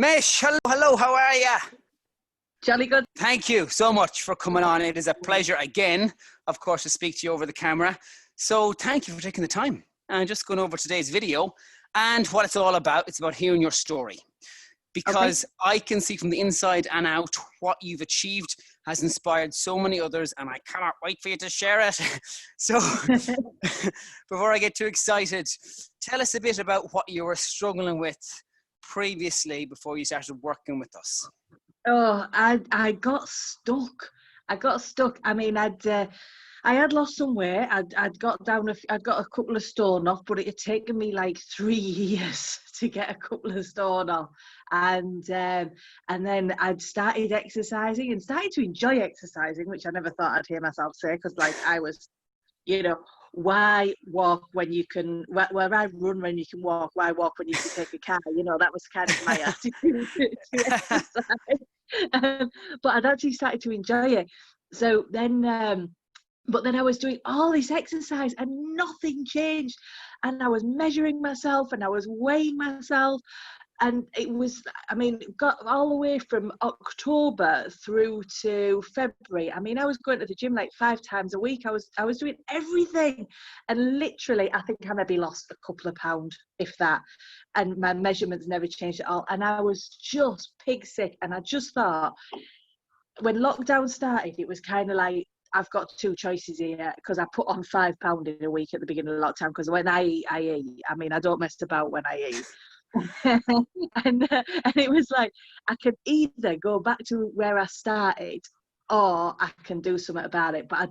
Mish, hello, how are you? Jolly good. Thank you so much for coming on. It is a pleasure again, of course, to speak to you over the camera. So thank you for taking the time. And just going over today's video and what it's all about. It's about hearing your story. Because I can see from the inside and out what you've achieved has inspired so many others, and I cannot wait for you to share it. So before I get too excited, tell us a bit about what you were struggling with previously before you started working with us. Oh, I got stuck. I mean, I had lost some weight. I'd got a couple of stone off, but it had taken me like 3 years to get a couple of stone off. And then I'd started exercising and started to enjoy exercising, which I never thought I'd hear myself say, because like I was, why walk when you can, where I run when you can walk, why walk when you can take a car? That was kind of my attitude to exercise. But I'd actually started to enjoy it. So then, but then I was doing all this exercise and nothing changed. And I was measuring myself and I was weighing myself. And got all the way from October through to February. I mean, I was going to the gym like 5 times a week. I was doing everything. And literally, I think I maybe lost a couple of pounds, if that. And my measurements never changed at all. And I was just pig sick. And I just thought, when lockdown started, it was kind of like, I've got 2 choices here, because I put on £5 in a week at the beginning of lockdown, because when I eat, I mean, I don't mess about when I eat. and it was like, I could either go back to where I started, or I can do something about it. But I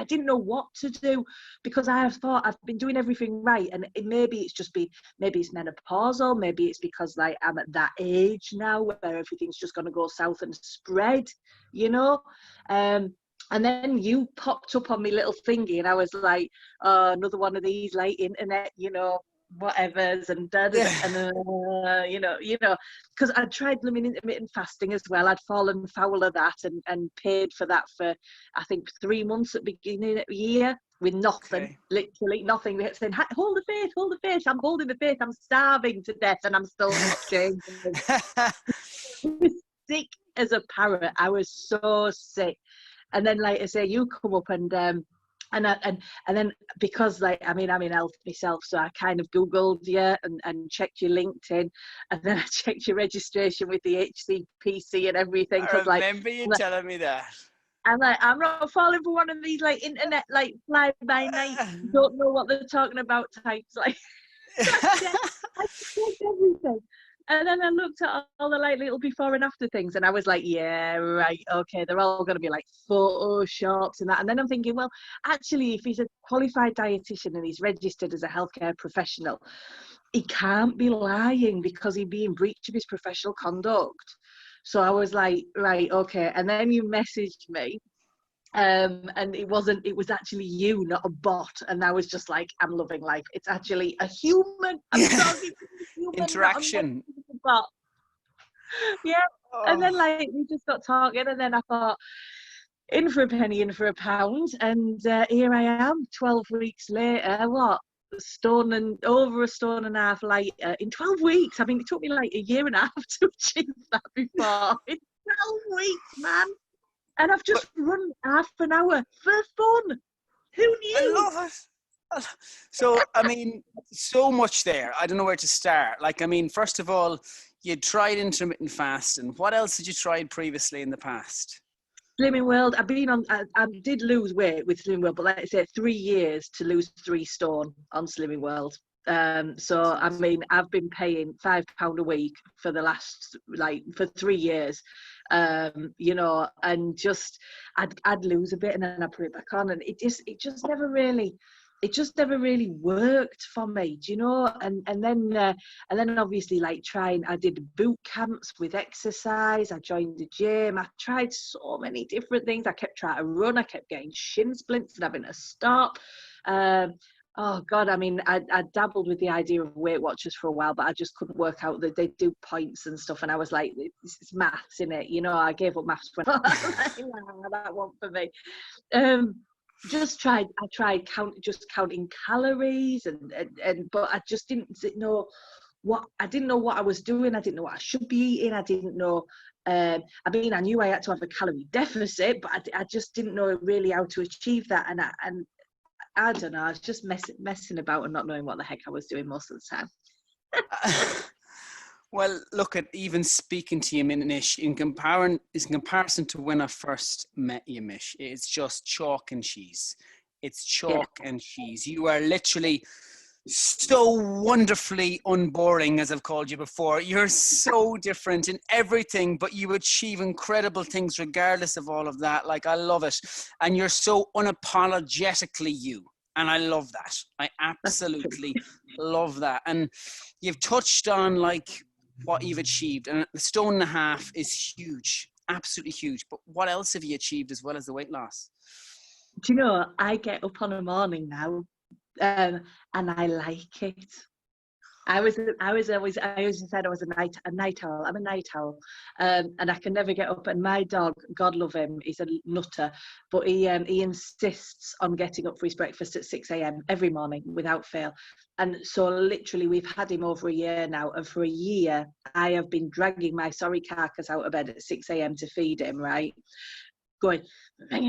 didn't know what to do, because I have thought I've been doing everything right, and maybe it's menopausal, maybe it's because like I'm at that age now where everything's just going to go south and spread, and then you popped up on my little thingy, and I was like, oh, another one of these like internet, whatevers, and because I'd tried blooming intermittent fasting as well. I'd fallen foul of that and paid for that for, I think, 3 months at the beginning of the year with nothing, literally nothing. We kept saying, hold the faith, I'm holding the faith, I'm starving to death, and I'm still not changing. Sick as a parrot. I was so sick. And then, like I say, you come up and then because like I'm in health myself, so I kind of googled you and checked your LinkedIn, and then I checked your registration with the HCPC and everything. I remember you telling me that. I'm like, I'm not falling for one of these like internet like fly by night, don't know what they're talking about types. Like I checked everything. And then I looked at all the like little before and after things, and I was like, yeah, right, okay, they're all going to be like photoshops and that. And then I'm thinking, well, actually, if he's a qualified dietitian and he's registered as a healthcare professional, he can't be lying, because he'd be in breach of his professional conduct. So I was like, right, okay. And then you messaged me. And it was actually you, not a bot. And I was just like, I'm loving life. It's actually a human. I'm talking to a human interaction. Bot. Yeah. Oh. And then like we just got talking, and then I thought, in for a penny, in for a pound. And here I am 12 weeks later. What? Over a stone and a half lighter in 12 weeks. I mean, it took me like a year and a half to achieve that before. In 12 weeks, man. And I've just run half an hour for fun. Who knew? I love it. So, I mean, so much there. I don't know where to start. Like, I mean, first of all, you tried intermittent fasting. What else had you tried previously in the past? Slimming World. I did lose weight with Slimming World, but like I said, 3 years to lose 3 stone on Slimming World. So I mean, I've been paying £5 a week for the last for 3 years. And just I'd lose a bit and then I put it back on, and it just never really worked for me, and then obviously like I did boot camps with exercise, I joined the gym, I tried so many different things, I kept trying to run, I kept getting shin splints and having to stop. Oh God, I mean, I dabbled with the idea of Weight Watchers for a while, but I just couldn't work out that they do points and stuff, and I was like, it's maths, innit? I gave up maths when I was like, nah, that wasn't for me. I tried counting calories, and but I just didn't know I didn't know what I was doing. I didn't know what I should be eating. I didn't know. I mean, I knew I had to have a calorie deficit, but I just didn't know really how to achieve that. And I don't know. I was just messing about and not knowing what the heck I was doing most of the time. Well, look at even speaking to you, Mish, in comparison to when I first met you, Mish, it's just chalk and cheese. It's chalk and cheese. You are literally so wonderfully unboring, as I've called you before. You're so different in everything, but you achieve incredible things regardless of all of that. Like, I love it. And you're so unapologetically you. And I love that. I absolutely love that. And you've touched on like what you've achieved, and the 1.5 stone is huge, absolutely huge. But what else have you achieved as well as the weight loss? Do you know, I get up on a morning now, and I like it. I always said I was a night owl. I'm a night owl, and I can never get up. And my dog, God love him, he's a nutter, but he insists on getting up for his breakfast at 6 a.m. every morning without fail. And so literally, we've had him over a year now, and for a year, I have been dragging my sorry carcass out of bed at 6 a.m. to feed him, right? Going. And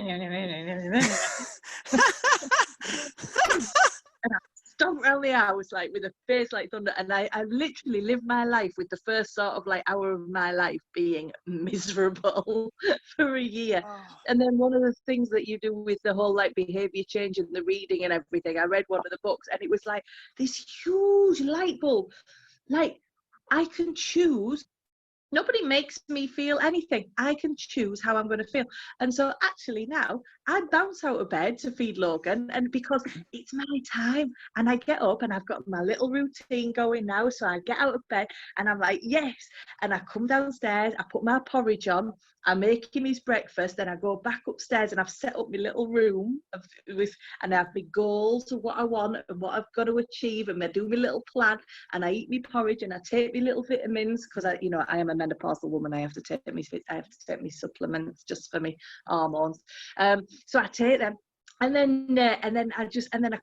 I stomp around the house like with a face like thunder, and I literally live my life with the first sort of like hour of my life being miserable for a year. And then one of the things that you do with the whole like behavior change and the reading and everything, I read one of the books and it was like this huge light bulb. Like, I can choose. Nobody makes me feel anything. I can choose how I'm going to feel. And so actually now I bounce out of bed to feed Logan, and because it's my time, and I get up and I've got my little routine going now. So I get out of bed and I'm like, yes. And I come downstairs, I put my porridge on, I make him his breakfast, then I go back upstairs and I've set up my little room and I have my goals of what I want and what I've got to achieve, and I do my little plan, and I eat my porridge and I take my little vitamins because I am a menopausal woman. I have to take my supplements just for my hormones. So I take them. And then I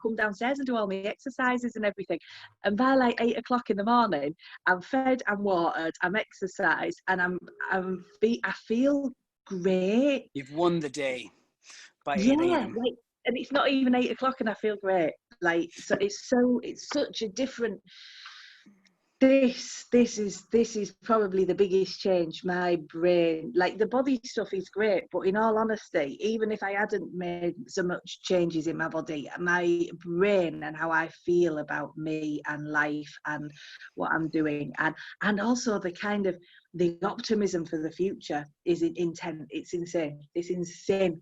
come downstairs and do all my exercises and everything. And by like 8 o'clock in the morning, I'm fed, I'm watered, I'm exercised, and I feel great. You've won the day by 8 Yeah, a.m. like, and it's not even 8 o'clock and I feel great. Like, so it's such a different. This is probably the biggest change. My brain, like the body stuff is great, but in all honesty, even if I hadn't made so much changes in my body, my brain and how I feel about me and life and what I'm doing, and also the optimism for the future is intense. It's insane. It's insane.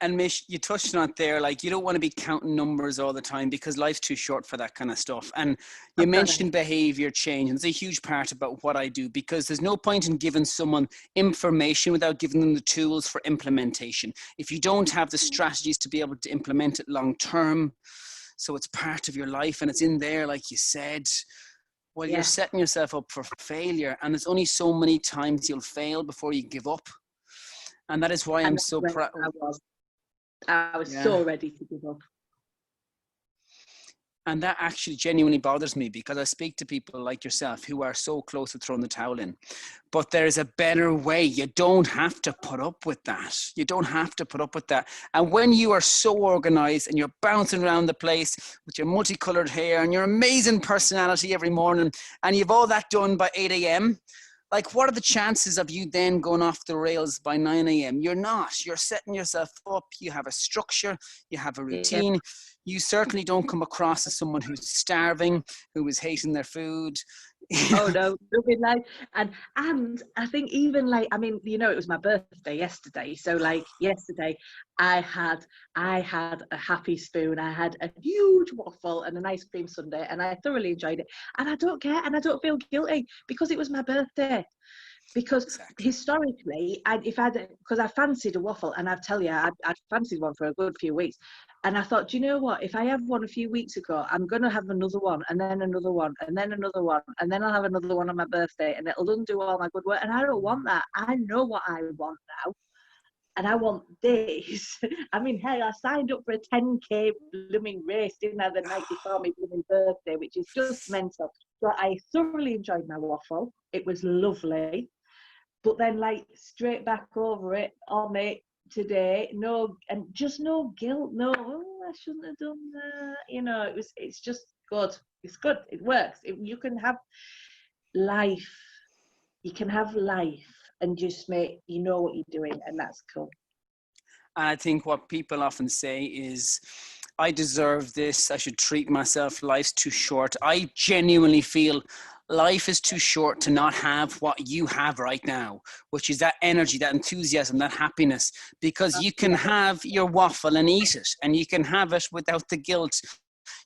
And Mish, you touched on it there, like you don't want to be counting numbers all the time because life's too short for that kind of stuff. And you mentioned behavior change, and it's a huge part about what I do, because there's no point in giving someone information without giving them the tools for implementation. If you don't have the strategies to be able to implement it long term, so it's part of your life and it's in there, like you said, well, you're setting yourself up for failure. And there's only so many times you'll fail before you give up. And that is why I'm so proud. I was so ready to give up. And that actually genuinely bothers me, because I speak to people like yourself who are so close to throwing the towel in. But there's a better way. You don't have to put up with that. You don't have to put up with that. And when you are so organized and you're bouncing around the place with your multicolored hair and your amazing personality every morning, and you've all that done by 8 a.m., like, what are the chances of you then going off the rails by 9 a.m.? You're not. You're setting yourself up. You have a structure. You have a routine. Yeah. You certainly don't come across as someone who's starving, who is hating their food. Oh no, nothing like. And I think even like, I mean, you know, it was my birthday yesterday. So like yesterday I had a happy spoon. I had a huge waffle and an ice cream sundae, and I thoroughly enjoyed it. And I don't care, and I don't feel guilty because it was my birthday. Because historically, because I fancied a waffle, and I tell you, I'd fancied one for a good few weeks. And I thought, do you know what? If I have one a few weeks ago, I'm going to have another one, and then another one, and then another one, and then I'll have another one on my birthday, and it'll undo all my good work. And I don't want that. I know what I want now. and I want this. I mean, hell, I signed up for a 10K blooming race, didn't I, the night before my blooming birthday, which is just mental. So I thoroughly enjoyed my waffle. It was lovely. But then, like, straight back over it on it today, no, and just no guilt, no, oh, I shouldn't have done that. You know, it's just good. It's good. It works. You can have life. You can have life and just make, you know what you're doing, and that's cool. And I think what people often say is, I deserve this. I should treat myself. Life's too short. I genuinely feel life is too short to not have what you have right now, which is that energy, that enthusiasm, that happiness, because you can have your waffle and eat it, and you can have it without the guilt.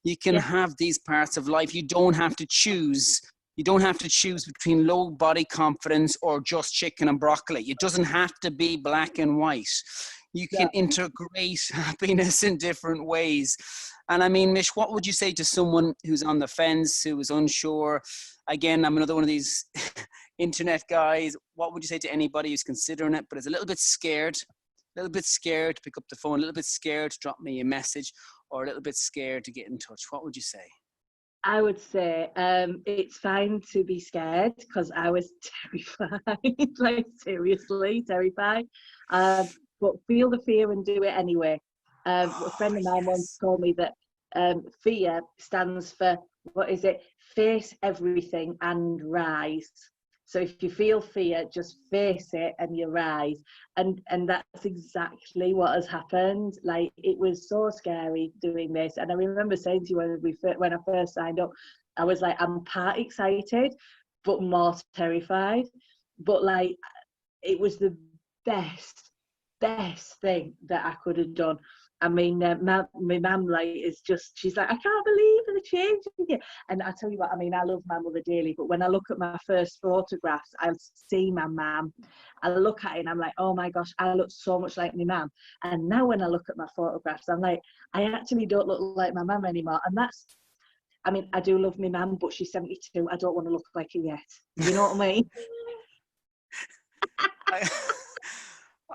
You can have these parts of life. You don't have to choose. You don't have to choose between low body confidence or just chicken and broccoli. It doesn't have to be black and white. You can integrate happiness in different ways. And I mean, Mish, what would you say to someone who's on the fence, who is unsure? Again, I'm another one of these internet guys. What would you say to anybody who's considering it, but is a little bit scared to pick up the phone, a little bit scared to drop me a message, or a little bit scared to get in touch? What would you say? I would say it's fine to be scared, because I was terrified, like seriously terrified. But feel the fear and do it anyway. A friend of mine once told me that fear stands for, what is it? Face everything and rise. So if you feel fear, just face it and you rise. And that's exactly what has happened. Like, it was so scary doing this. And I remember saying to you when I first signed up, I was like, I'm part excited, but more terrified. But like, it was the best thing that I could have done. I mean, my mum, like, is just, she's like, I can't believe the change in you. And I tell you what, I mean, I love my mother dearly, but when I look at my first photographs, I'll see my mum. I look at it and I'm like, oh my gosh, I look so much like my mum. And now when I look at my photographs, I'm like, I actually don't look like my mum anymore. And that's, I mean, I do love my mum, but she's 72. I don't want to look like her yet. You know what I mean?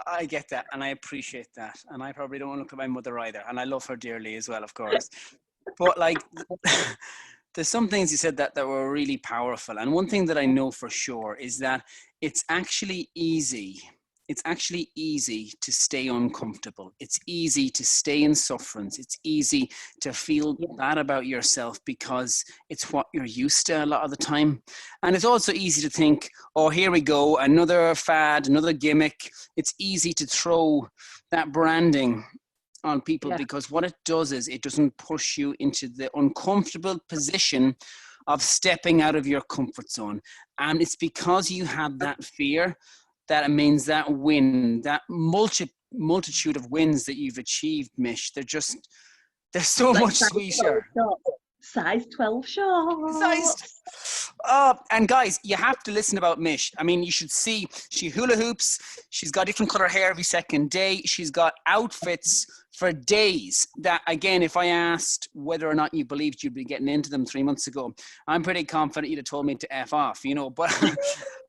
I get that, and I appreciate that, and I probably don't want to look at my mother either, and I love her dearly as well, of course. But like, there's some things you said that were really powerful, and one thing that I know for sure is that it's actually easy. It's actually easy to stay uncomfortable. It's easy to stay in sufferance. It's easy to feel bad about yourself because it's what you're used to a lot of the time. And it's also easy to think, oh, here we go, another fad, another gimmick. It's easy to throw that branding on people because what it does is it doesn't push you into the uncomfortable position of stepping out of your comfort zone. And it's because you have that fear that it means that win, that multitude of wins that you've achieved, Mish, they're so like much sweeter. Size 12 shorts. And guys, you have to listen about Mish. I mean, you should see, she hula hoops. She's got different color hair every second day. She's got outfits for days that, again, if I asked whether or not you believed you'd be getting into them 3 months ago, I'm pretty confident you'd have told me to F off, you know. But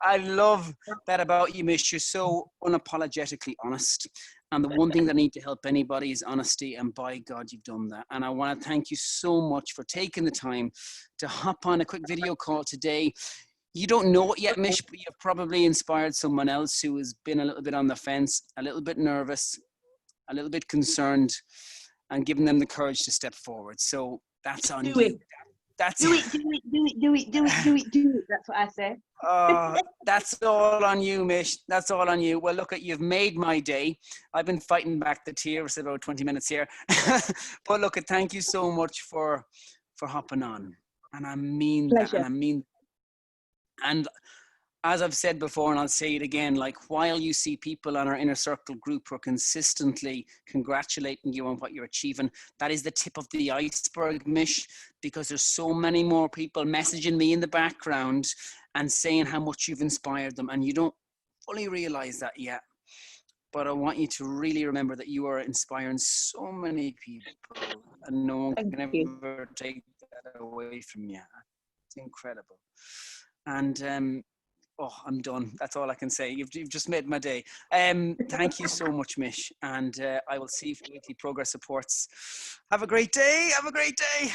I love that about you, Mish. You're so unapologetically honest. And the one thing that I need to help anybody is honesty. And by God, you've done that. And I want to thank you so much for taking the time to hop on a quick video call today. You don't know it yet, Mish, but you've probably inspired someone else who has been a little bit on the fence, a little bit nervous, a little bit concerned, and given them the courage to step forward. So that's on you. That's do it. That's what I say. That's all on you, Mish. That's all on you. Well, look, you've made my day. I've been fighting back the tears for about 20 minutes here. But look, thank you so much for hopping on. And I mean Pleasure. that. And I mean, and as I've said before, and I'll say it again, like, while you see people on our inner circle group who are consistently congratulating you on what you're achieving, that is the tip of the iceberg, Mish, because there's so many more people messaging me in the background and saying how much you've inspired them, and you don't fully realize that yet. But I want you to really remember that you are inspiring so many people, and no one can ever take that away from you. It's incredible. And oh, I'm done. That's all I can say. You've just made my day. Thank you so much, Mish. And I will see you for weekly progress reports. Have a great day. Have a great day.